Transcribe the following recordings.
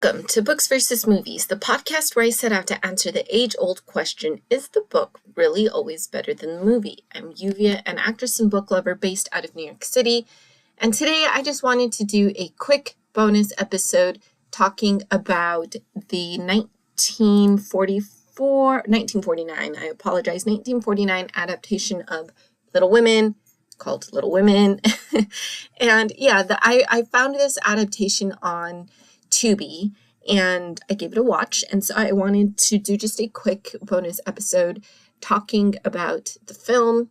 Welcome to Books versus Movies, the podcast where I set out to answer the age-old question, is the book really always better than the movie? I'm Yuvia, an actress and book lover based out of New York City, and today I just wanted to do a quick bonus episode talking about the 1949 adaptation of Little Women, called Little Women. And yeah, I found this adaptation on Tubi, and I gave it a watch, and so I wanted to do just a quick bonus episode talking about the film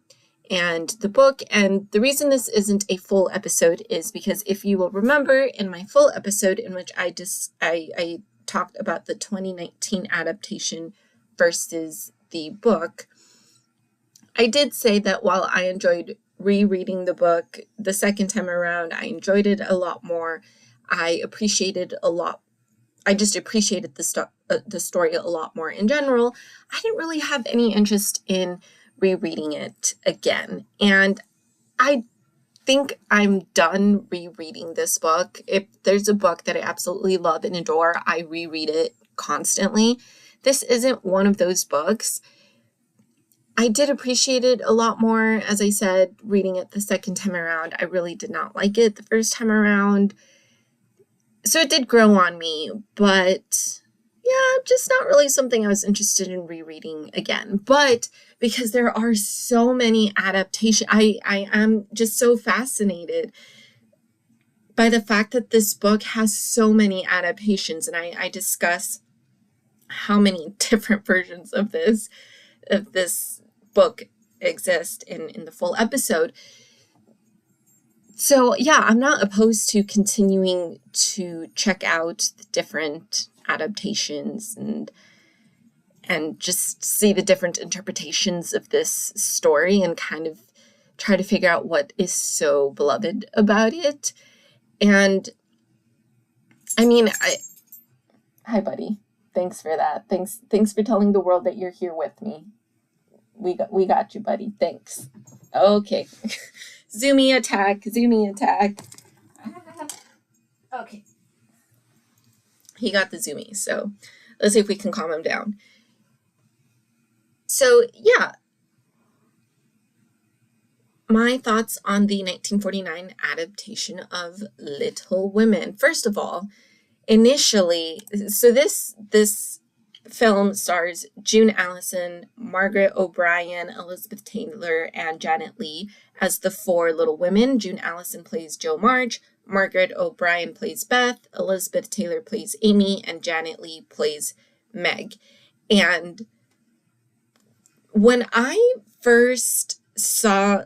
and the book. And the reason this isn't a full episode is because if you will remember in my full episode in which I talked about the 2019 adaptation versus the book, I did say that while I enjoyed rereading the book the second time around, I enjoyed it a lot more. I just appreciated the story a lot more in general. I didn't really have any interest in rereading it again. And I think I'm done rereading this book. If there's a book that I absolutely love and adore, I reread it constantly. This isn't one of those books. I did appreciate it a lot more. As I said, reading it the second time around, I really did not like it the first time around. So it did grow on me, but yeah, just not really something I was interested in rereading again. But because there are so many adaptations, I am just so fascinated by the fact that this book has so many adaptations, and I discuss how many different versions of this book exist in the full episode. So yeah, I'm not opposed to continuing to check out the different adaptations and just see the different interpretations of this story and kind of try to figure out what is so beloved about it. And I mean, hi buddy. Thanks for that. Thanks for telling the world that you're here with me. We got you, buddy. Thanks. Okay. Zoomy attack. Okay. He got the zoomy, so let's see if we can calm him down. So, yeah. My thoughts on the 1949 adaptation of Little Women. First of all, initially, so this film stars June Allyson, Margaret O'Brien, Elizabeth Taylor, and Janet Leigh as the four Little Women. June Allyson plays Jo March, Margaret O'Brien plays Beth, Elizabeth Taylor plays Amy, and Janet Leigh plays Meg. And when I first saw,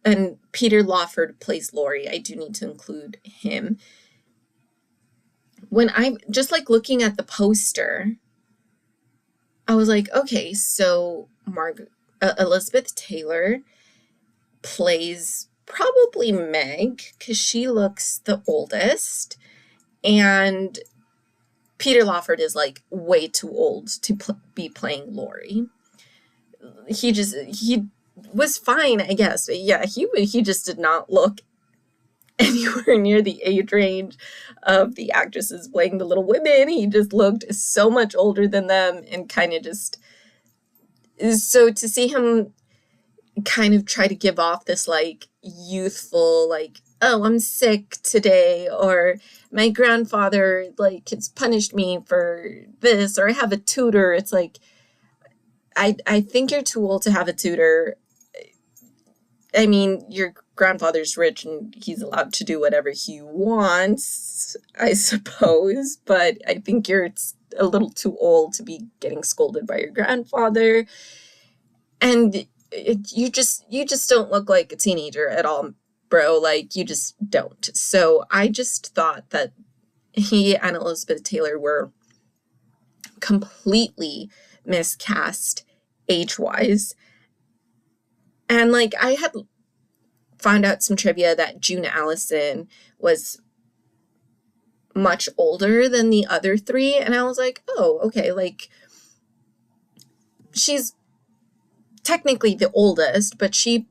and Peter Lawford plays Laurie, I do need to include him. When I just looking at the poster, I was like, okay, so Elizabeth Taylor plays probably Meg because she looks the oldest, and Peter Lawford is way too old to be playing Laurie. He was fine, I guess, but yeah, he just did not look anywhere near the age range of the actresses playing the Little Women. He just looked so much older than them, and kind of just, so to see him kind of try to give off this youthful, oh, I'm sick today, or my grandfather has punished me for this, or I have a tutor. It's I think you're too old to have a tutor. I mean, your grandfather's rich and he's allowed to do whatever he wants, I suppose, but I think you're a little too old to be getting scolded by your grandfather. And you just don't look like a teenager at all, bro. You just don't. So I just thought that he and Elizabeth Taylor were completely miscast age-wise. And I had found out some trivia that June Allyson was much older than the other three, and I was like, oh, okay, she's technically the oldest, but she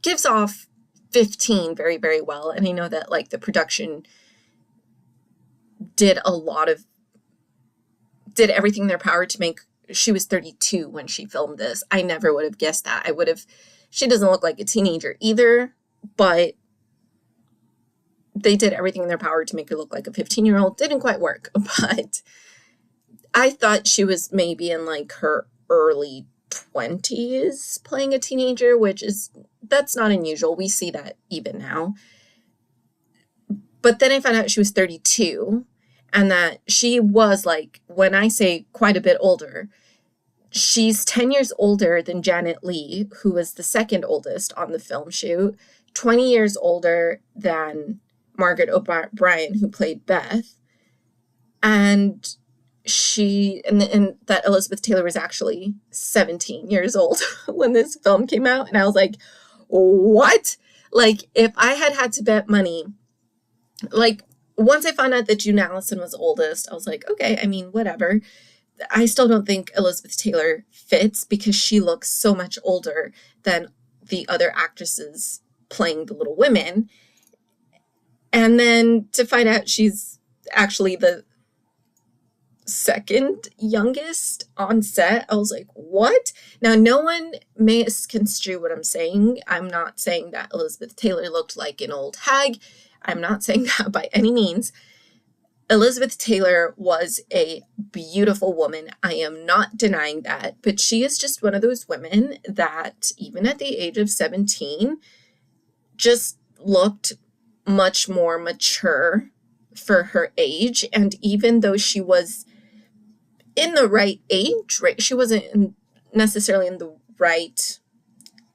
gives off 15 very, very well. And I know that the production did everything in their power to make, she was 32 when she filmed this. I never would have guessed that. She doesn't look like a teenager either, but they did everything in their power to make her look like a 15-year-old. Didn't quite work, but I thought she was maybe in like her early 20s playing a teenager, that's not unusual. We see that even now. But then I found out she was 32 and that she was, like, when I say quite a bit older, she's 10 years older than Janet Leigh, who was the second oldest on the film shoot, 20 years older than Margaret O'Brien, who played Beth. And and that Elizabeth Taylor was actually 17 years old when this film came out. And I was like, what? Like, if I had to bet money, like, once I found out that June Allyson was oldest, I was like, okay, I mean, whatever. I still don't think Elizabeth Taylor fits because she looks so much older than the other actresses playing the Little Women. And then to find out she's actually the second youngest on set, I was like, what? Now, no one misconstrue what I'm saying. I'm not saying that Elizabeth Taylor looked like an old hag. I'm not saying that by any means. Elizabeth Taylor was a beautiful woman. I am not denying that, but she is just one of those women that even at the age of 17 just looked much more mature for her age. And even though she was in the right age, right, she wasn't necessarily in the right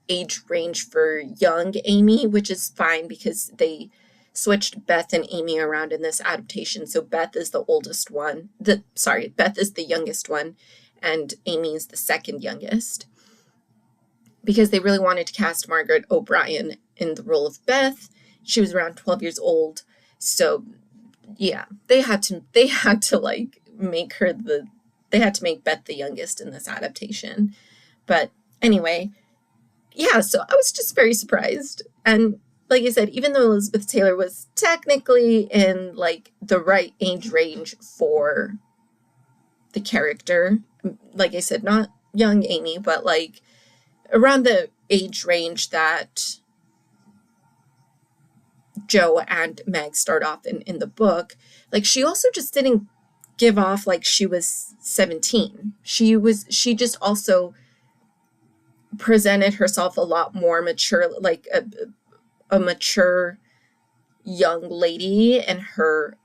age range for young Amy, which is fine because they switched Beth and Amy around in this adaptation. So Beth is the oldest one. Beth is the youngest one, and Amy is the second youngest. Because they really wanted to cast Margaret O'Brien in the role of Beth. She was around 12 years old. So yeah, they had to like make Beth the youngest in this adaptation. But anyway, yeah, so I was just very surprised. And like I said, even though Elizabeth Taylor was technically in like the right age range for the character, like I said, not young Amy, but like around the age range that Jo and Meg start off in the book, like she also just didn't give off like she was 17. She just also presented herself a lot more mature, like a mature young lady in her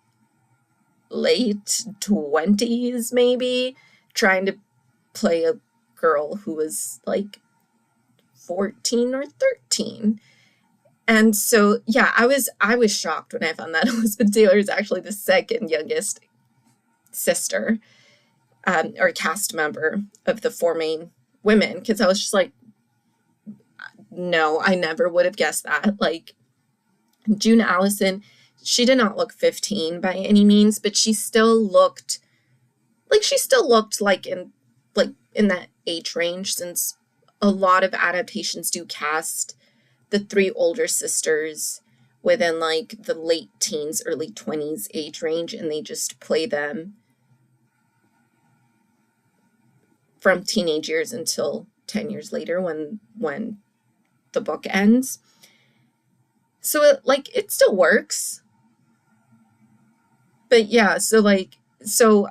late 20s, maybe, trying to play a girl who was like 14 or 13. And so, yeah, I was shocked when I found that Elizabeth Taylor is actually the second youngest sister or cast member of the four main women, because I was just like, no, I never would have guessed that. Like, June Allyson, she did not look 15 by any means, but she still looked like in that age range, since a lot of adaptations do cast the three older sisters within like the late teens, early 20s age range, and they just play them from teenage years until 10 years later when the book ends. So it still works. But yeah, so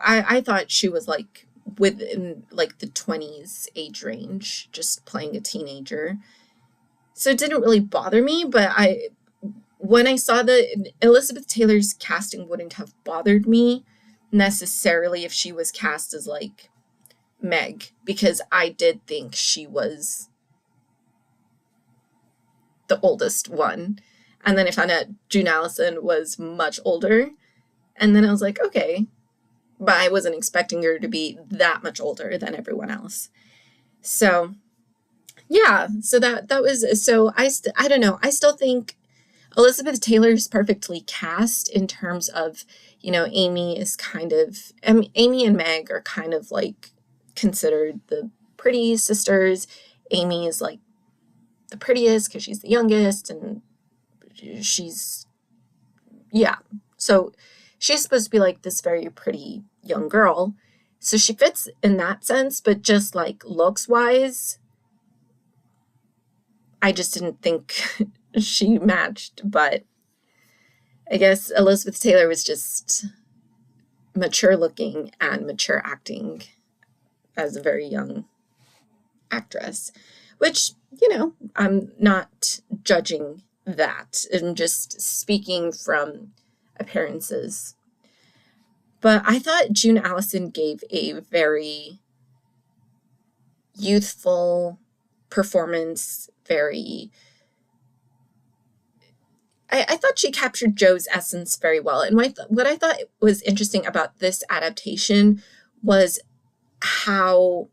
I thought she was like within like the 20s age range, just playing a teenager. So it didn't really bother me, but when I saw that Elizabeth Taylor's casting wouldn't have bothered me necessarily if she was cast as like Meg, because I did think she was the oldest one. And then I found out June Allyson was much older. And then I was like, okay, but I wasn't expecting her to be that much older than everyone else. So yeah, so that was, so I don't know. I still think Elizabeth Taylor is perfectly cast in terms of, Amy and Meg are kind of like considered the pretty sisters. Amy is like the prettiest because she's the youngest, and she's, yeah. So she's supposed to be like this very pretty young girl. So she fits in that sense, but just like looks wise, I just didn't think she matched. But I guess Elizabeth Taylor was just mature looking and mature acting as a very young actress, which, I'm not judging that. I'm just speaking from appearances. But I thought June Allyson gave a very youthful performance, I thought she captured Jo's essence very well. And what I thought was interesting about this adaptation was how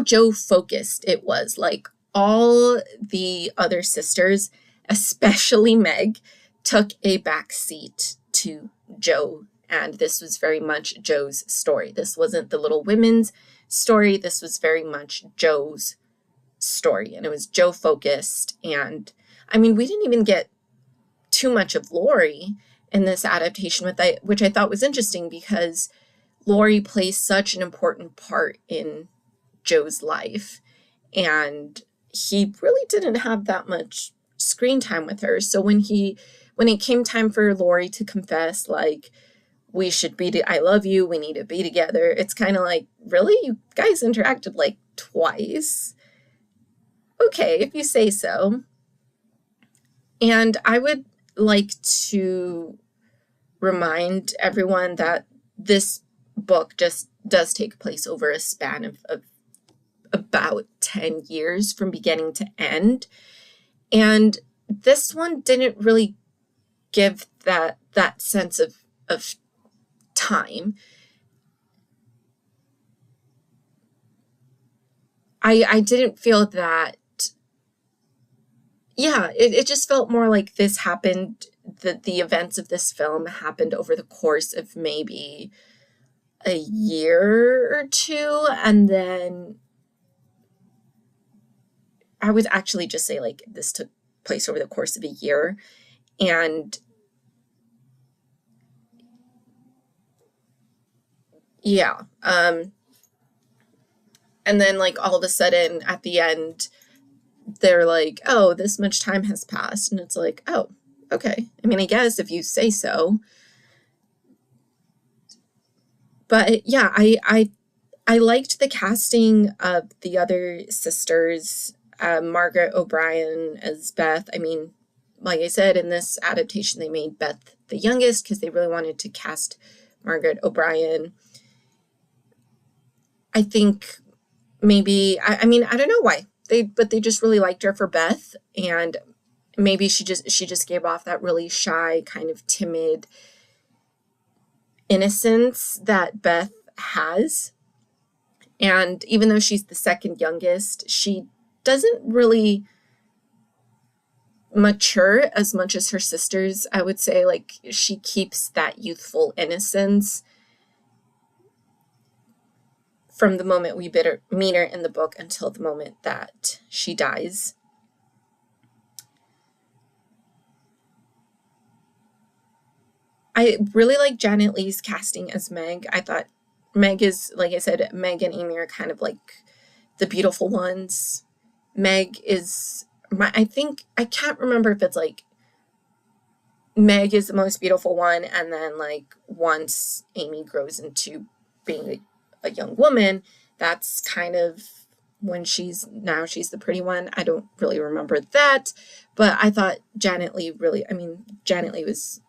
Jo focused it was. Like, all the other sisters, especially Meg, took a back seat to Jo. And this was very much Jo's story. This wasn't the Little Women's story. This was very much Jo's story. And it was Jo focused. And I mean, we didn't even get too much of Laurie in this adaptation, which I thought was interesting because Laurie plays such an important part in Jo's life. And he really didn't have that much screen time with her. So when it came time for Laurie to confess, like, we should I love you, we need to be together, it's kind of like, really? You guys interacted like twice? Okay, if you say so. And I would like to remind everyone that this book just does take place over a span of about 10 years from beginning to end. And this one didn't really give that sense of time. I didn't feel that. Yeah, it just felt more like this happened, the events of this film happened over the course of maybe a year or two, and then I would actually just say, like, this took place over the course of a year, and yeah, and then, like, all of a sudden at the end, they're like, oh, this much time has passed. And it's like, oh, okay. I mean, I guess if you say so. But yeah, I liked the casting of the other sisters. Margaret O'Brien as Beth. I mean, like I said, in this adaptation, they made Beth the youngest because they really wanted to cast Margaret O'Brien. I think maybe, I mean, I don't know why. But they just really liked her for Beth, and maybe she just gave off that really shy, kind of timid innocence that Beth has. And even though she's the second youngest, she doesn't really mature as much as her sisters, I would say. Like, she keeps that youthful innocence from the moment we meet her in the book until the moment that she dies. I really like Janet Leigh's casting as Meg. I thought Meg is, like I said, Meg and Amy are kind of like the beautiful ones. Meg is, I think, I can't remember if it's like Meg is the most beautiful one, and then like once Amy grows into being a young woman, that's kind of when she's the pretty one. I don't really remember that, but I thought Janet Leigh was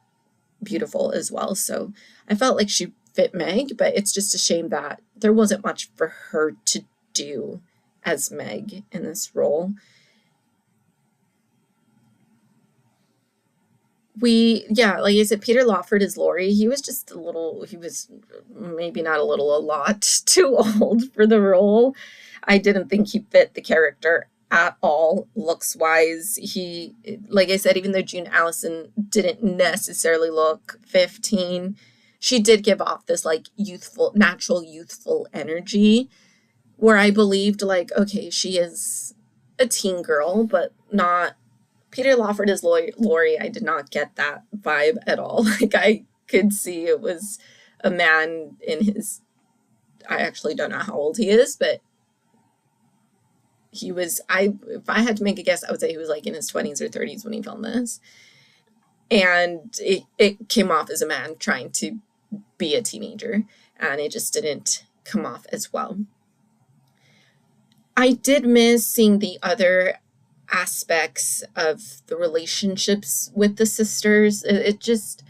beautiful as well. So I felt like she fit Meg, but it's just a shame that there wasn't much for her to do as Meg in this role. Like I said, Peter Lawford is Laurie. He was maybe not a little, a lot too old for the role. I didn't think he fit the character at all, looks-wise. He, like I said, even though June Allyson didn't necessarily look 15, she did give off this, like, natural youthful energy, where I believed, like, okay, she is a teen girl, but not Peter Lawford as Laurie, I did not get that vibe at all. Like, I could see it was a man in his, I actually don't know how old he is, but he was, if I had to make a guess, I would say he was like in his 20s or 30s when he filmed this. And it came off as a man trying to be a teenager, and it just didn't come off as well. I did miss seeing the other aspects of the relationships with the sisters. It just,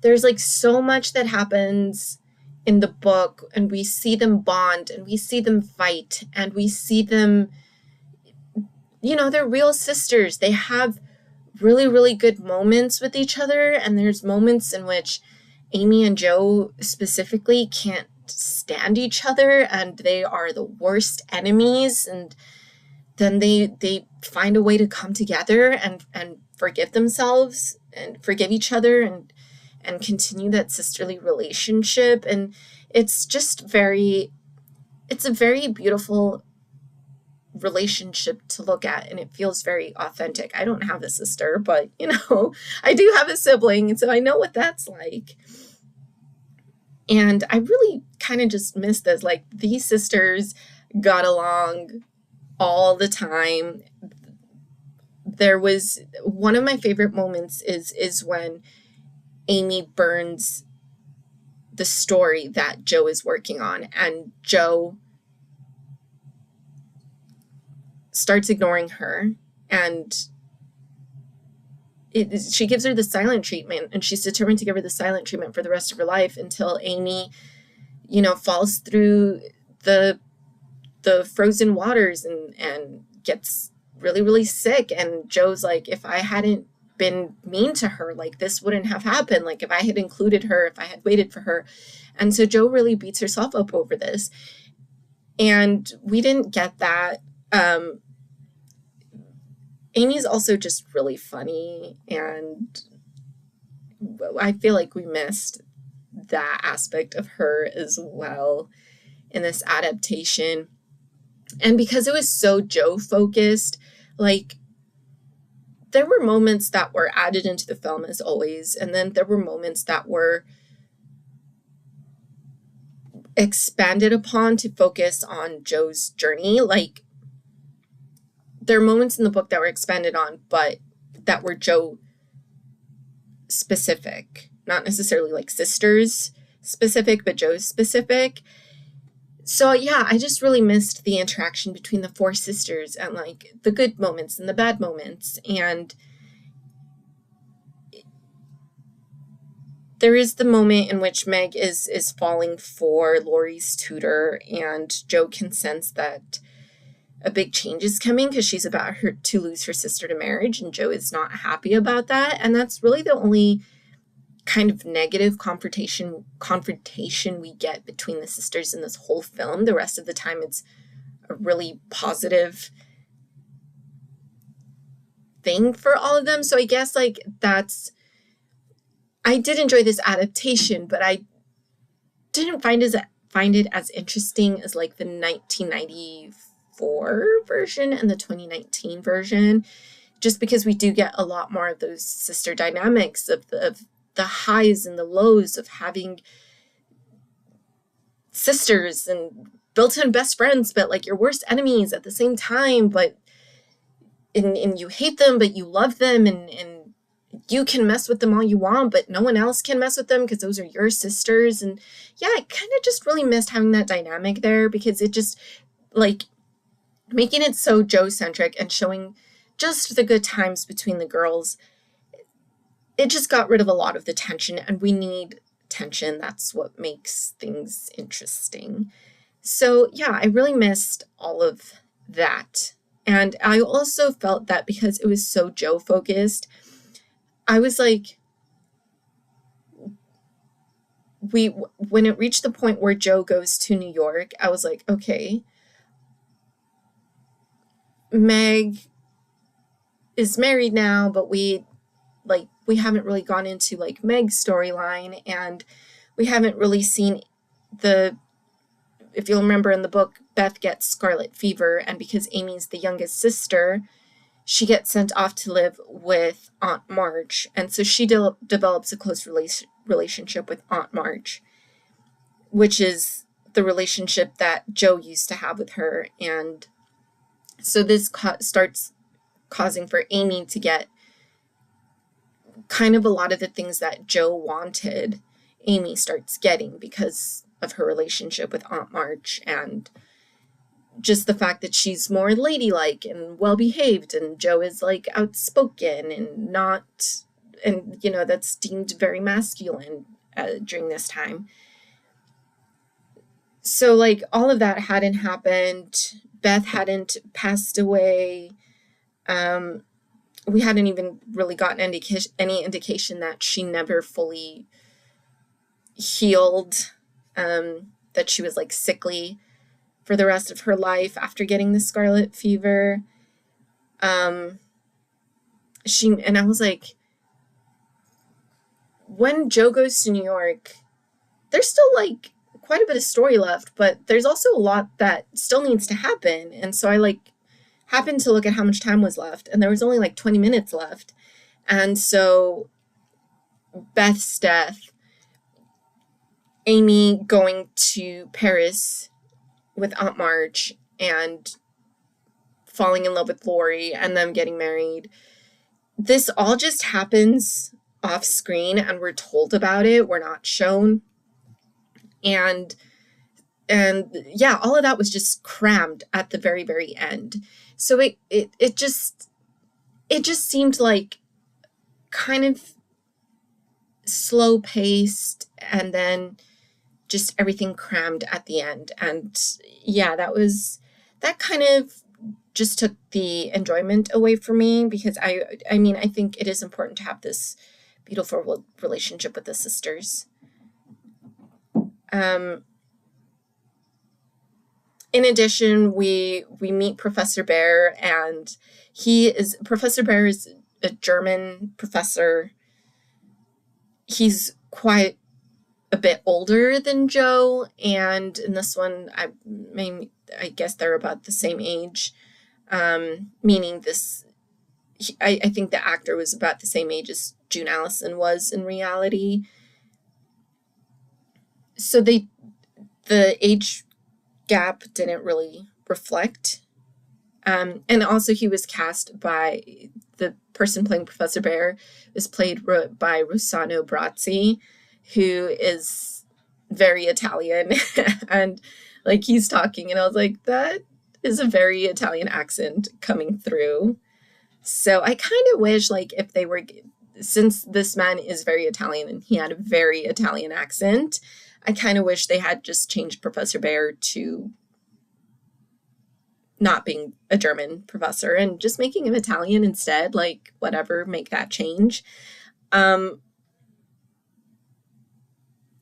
there's like so much that happens in the book, and we see them bond, and we see them fight, and we see them, you know, they're real sisters. They have really, really good moments with each other, and there's moments in which Amy and Jo specifically can't stand each other, and they are the worst enemies, and then they find a way to come together and forgive themselves and forgive each other and continue that sisterly relationship. And it's just it's a very beautiful relationship to look at, and it feels very authentic. I don't have a sister, but you know, I do have a sibling, and so I know what that's like. And I really kind of just miss this. Like, these sisters got along all the time. There was one of my favorite moments is when Amy burns the story that Jo is working on, and Jo starts ignoring her, and she gives her the silent treatment, and she's determined to give her the silent treatment for the rest of her life until Amy, you know, falls through the frozen waters and gets really, really sick. And Jo's like, if I hadn't been mean to her, like, this wouldn't have happened. Like, if I had included her, if I had waited for her. And so Jo really beats herself up over this. And we didn't get that. Amy's also just really funny, and I feel like we missed that aspect of her as well in this adaptation. And because it was so Jo focused, like, there were moments that were added into the film as always, and then there were moments that were expanded upon to focus on Jo's journey. Like, there are moments in the book that were expanded on, but that were Jo specific, not necessarily like sisters specific, but Jo specific. So yeah, I just really missed the interaction between the four sisters, and like the good moments and the bad moments. And there is the moment in which Meg is falling for Laurie's tutor, and Jo can sense that a big change is coming because she's about to lose her sister to marriage, and Jo is not happy about that. And that's really the only kind of negative confrontation we get between the sisters in this whole film. The rest of the time, it's a really positive thing for all of them. So I guess, like, I did enjoy this adaptation, but I didn't find it as interesting as like the 1994 version and the 2019 version, just because we do get a lot more of those sister dynamics of the highs and the lows of having sisters and built-in best friends, but like your worst enemies at the same time, but and you hate them, but you love them, and you can mess with them all you want, but no one else can mess with them because those are your sisters. And yeah, I kind of just really missed having that dynamic there, because it just, like, making it so Jo-centric and showing just the good times between the girls, it just got rid of a lot of the tension, and we need tension. That's what makes things interesting. So yeah, I really missed all of that. And I also felt that because it was so Jo focused, I was like, when it reached the point where Jo goes to New York, I was like, okay, Meg is married now, but we haven't really gone into like Meg's storyline, and we haven't really seen if you'll remember in the book, Beth gets scarlet fever, and because Amy's the youngest sister, she gets sent off to live with Aunt March. And so she develops a close relationship with Aunt March, which is the relationship that Jo used to have with her. And so this starts causing for Amy to get kind of a lot of the things that Jo wanted. Amy starts getting because of her relationship with Aunt March, and just the fact that she's more ladylike and well-behaved, and Jo is like outspoken and not, and you know, that's deemed very masculine during this time. So like all of that hadn't happened. Beth hadn't passed away. We hadn't even really gotten any indication that she never fully healed, that she was like sickly for the rest of her life after getting the scarlet fever. And I was like, when Jo goes to New York, there's still like quite a bit of story left, but there's also a lot that still needs to happen. And so I like happened to look at how much time was left, and there was only like 20 minutes left. And so Beth's death, Amy going to Paris with Aunt March and falling in love with Laurie and them getting married. This all just happens off screen and we're told about it. We're not shown. And yeah, all of that was just crammed at the very, very end. So it just seemed like kind of slow paced, and then just everything crammed at the end. And yeah, that kind of just took the enjoyment away from me, because I mean, I think it is important to have this beautiful relationship with the sisters. In addition, we meet Professor Bhaer, and Professor Bhaer is a German professor. He's quite a bit older than Jo, and in this one, I guess they're about the same age, meaning I think the actor was about the same age as June Allyson was in reality. So the age gap didn't really reflect. And also he was cast by, the person playing Professor Bhaer is played by Rossano Brazzi, who is very Italian. And like he's talking and I was like, that is a very Italian accent coming through. So I kind of wish, like, if they were, since this man is very Italian and he had a very Italian accent, I kind of wish they had just changed Professor Bhaer to not being a German professor and just making him Italian instead. Like, whatever, make that change.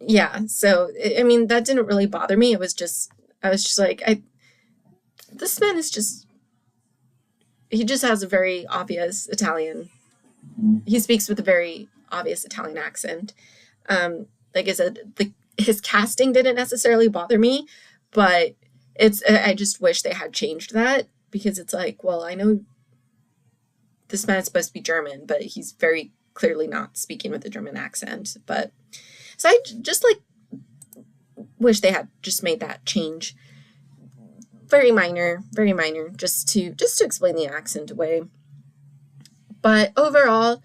Yeah, so I mean, that didn't really bother me. I was just like, this man is just, he just has a very obvious Italian. He speaks with a very obvious Italian accent. Like I said, his casting didn't necessarily bother me, but I just wish they had changed that, because it's like, well, I know this man is supposed to be German, but he's very clearly not speaking with a German accent. But so I just like wish they had just made that change. Very minor, just to explain the accent away. But overall,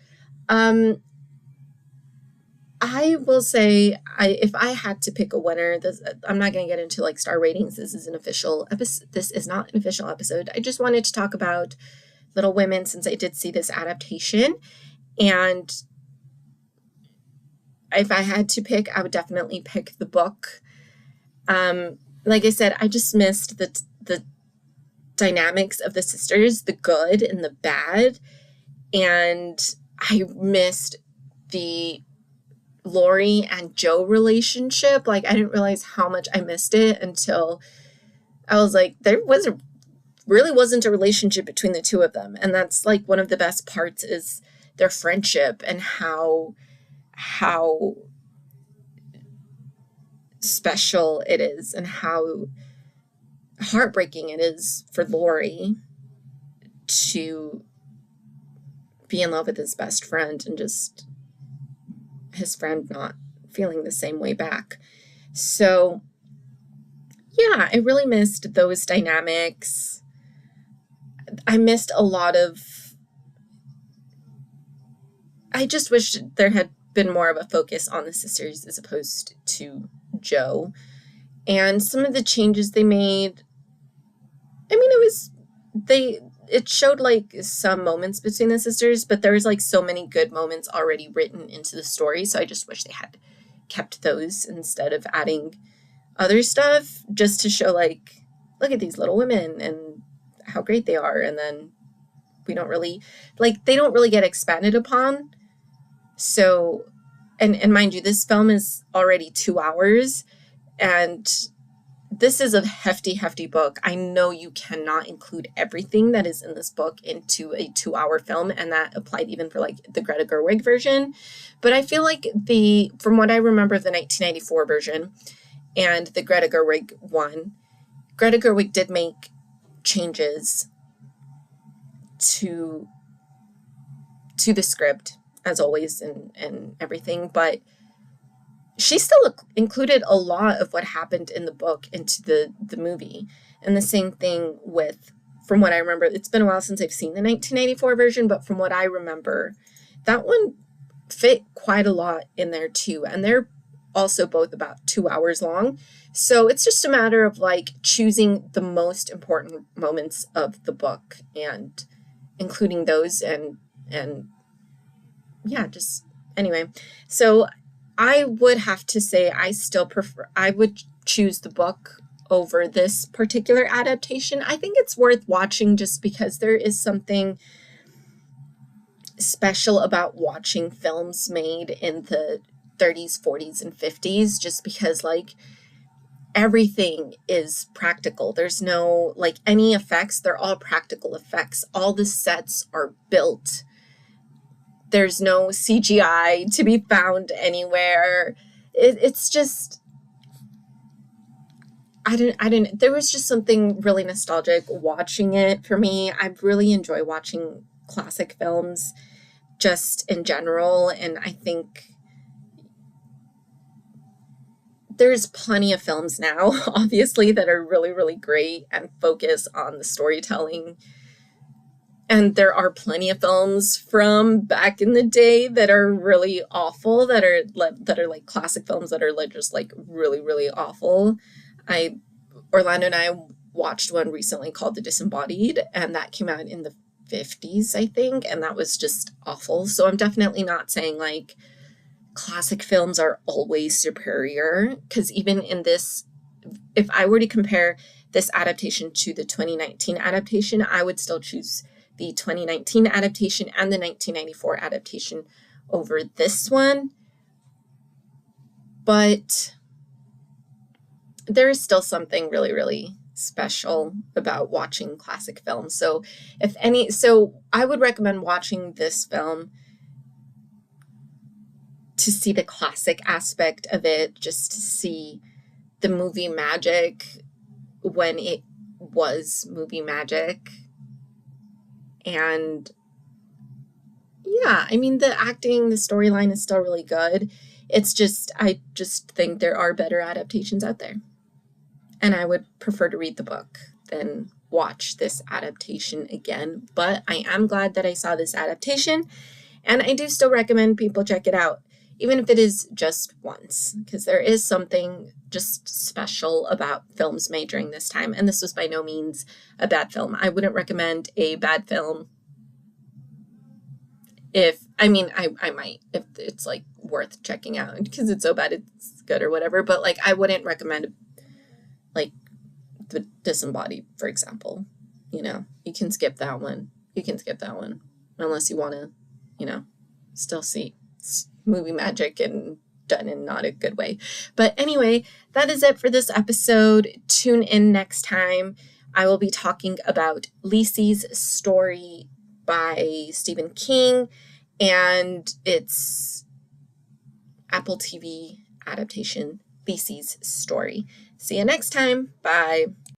I will say, if I had to pick a winner, I'm not going to get into like star ratings. This is not an official episode. I just wanted to talk about Little Women since I did see this adaptation. And if I had to pick, I would definitely pick the book. Like I said, I just missed the dynamics of the sisters, the good and the bad. And I missed the Laurie and Jo relationship. Like, I didn't realize how much I missed it until I was like, there really wasn't a relationship between the two of them. And that's like one of the best parts, is their friendship and how special it is and how heartbreaking it is for Laurie to be in love with his best friend and just his friend not feeling the same way back. So yeah, I really missed those dynamics. I missed a lot of, I just wish there had been more of a focus on the sisters as opposed to Joe. And some of the changes they made, I mean, it showed like some moments between the sisters, but there was like so many good moments already written into the story. So I just wish they had kept those instead of adding other stuff just to show like, look at these little women and how great they are. And then we don't really, like, they don't really get expanded upon. So, and mind you, this film is already 2 hours, and this is a hefty, hefty book. I know you cannot include everything that is in this book into a 2-hour film, and that applied even for like the Greta Gerwig version. But I feel like from what I remember, the 1994 version and the Greta Gerwig one, Greta Gerwig did make changes to the script, as always, and everything, but she still included a lot of what happened in the book into the movie. And the same thing with, from what I remember, it's been a while since I've seen the 1994 version, but from what I remember, that one fit quite a lot in there too. And they're also both about 2 hours long. So it's just a matter of like choosing the most important moments of the book and including those and yeah, just anyway. So I would have to say I would choose the book over this particular adaptation. I think it's worth watching just because there is something special about watching films made in the 30s, 40s, and 50s, just because like everything is practical. There's no like any effects. They're all practical effects. All the sets are built. There's no CGI to be found anywhere. It's just, I didn't, there was just something really nostalgic watching it for me. I really enjoy watching classic films just in general. And I think there's plenty of films now, obviously, that are really, really great and focus on the storytelling. And there are plenty of films from back in the day that are really awful, that are like classic films that are like just like really, really awful. Orlando and I watched one recently called The Disembodied, and that came out in the 50s, I think, and that was just awful. So I'm definitely not saying like classic films are always superior, because even in this, if I were to compare this adaptation to the 2019 adaptation, I would still choose the 2019 adaptation and the 1994 adaptation over this one. But there is still something really, really special about watching classic films. So I would recommend watching this film to see the classic aspect of it, just to see the movie magic when it was movie magic. And yeah, I mean, the acting, the storyline is still really good. It's just, I just think there are better adaptations out there. And I would prefer to read the book than watch this adaptation again. But I am glad that I saw this adaptation. And I do still recommend people check it out, even if it is just once, because there is something just special about films made during this time. And this was by no means a bad film. I wouldn't recommend a bad film I might, if it's like worth checking out because it's so bad it's good or whatever, but like I wouldn't recommend like The Disembodied, for example. You can skip that one. Unless you want to, still see movie magic and done in not a good way. But anyway, that is it for this episode. Tune in next time. I will be talking about Lisey's Story by Stephen King, and its Apple TV adaptation, Lisey's Story. See you next time. Bye.